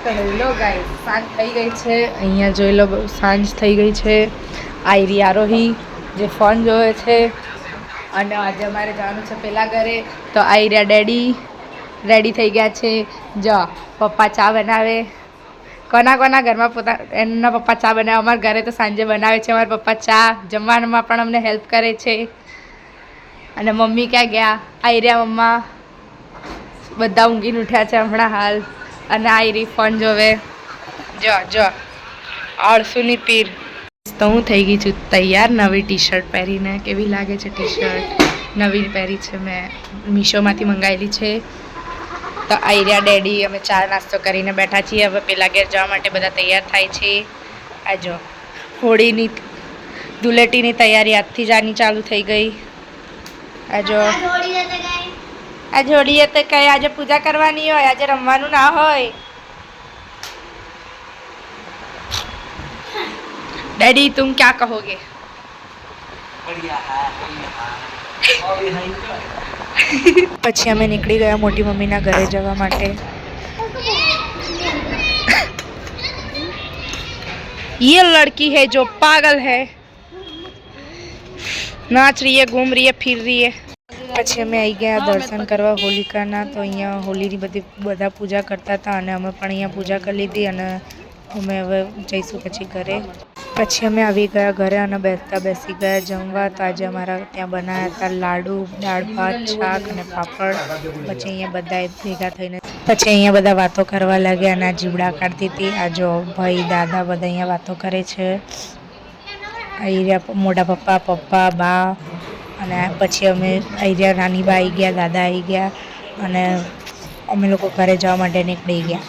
તો hello guys, સાંજ થઈ ગઈ છે. અહીંયા જોઈ લો, સાંજ થઈ ગઈ છે. આયરી આરોહી જે ફોન જોવે છે અને આજે અમારે જવાનું છે પેલા ઘરે. તો આયરા ડેડી રેડી થઈ ગયા છે. જો પપ્પા ચા બનાવે. કોના કોના ઘરમાં એમના પપ્પા ચા બનાવે? અમારા ઘરે તો સાંજે બનાવે છે અમારા પપ્પા ચા. જમવામાં પણ અમને હેલ્પ કરે છે. અને મમ્મી ક્યાં ગયા? આયરા મમ્મા બધા ઊંઘીને ઉઠ્યા છે હમણાં હાલ. અને આયરી ફોન જોવે. જો જો આળસુની પીર. તો હું થઈ ગઈ છું તૈયાર નવી ટી શર્ટ પહેરીને. કેવી લાગે છે ટી શર્ટ? નવી પહેરી છે મેં, મીશોમાંથી મંગાવેલી છે. તો આયરા ડેડી અમે ચા નાસ્તો કરીને બેઠા છીએ. હવે પેલા ઘેર જવા માટે બધા તૈયાર થાય છે. આ જો હોળીની ધૂળેટીની તૈયારી આજથી જ આની ચાલુ થઈ ગઈ. આ જો आज होली है तो कहीं आज पूजा करवानी हो, आज रमवानु ना होय. डैडी तुम क्या कहोगे? પછી અમે નીકળી ગયા મોટી મમ્મીના ઘરે જવા માટે. ये लड़की है जो पागल है, नाच रही है, घूम रही है, फिर रही है. પછી અમે આવી ગયા દર્શન કરવા હોલિકાના. તો અહીંયા હોલીની બધા પૂજા કરતા હતા અને અમે પણ અહીંયા પૂજા કરી લીધી અને અમે હવે જઈશું પછી ઘરે. પછી અમે આવી ગયા ઘરે અને બેસી ગયા જમવા. તો આજે અમારા ત્યાં બનાવ્યા હતા લાડુ, દાળ ભાત, શાક અને પાપડ. પછી અહીંયા બધા ભેગા થઈને બધા વાતો કરવા લાગ્યા અને આ જીવડા કાઢતી હતી. આ જો ભાઈ દાદા બધા અહીંયા વાતો કરે છે. અહીંયા મોટા પપ્પા, પપ્પા, બા અને પછી અમે અહીંયા નાની બા આવી ગયા, દાદા આવી ગયા અને અમે લોકો ઘરે જવા માટે નીકળી ગયા.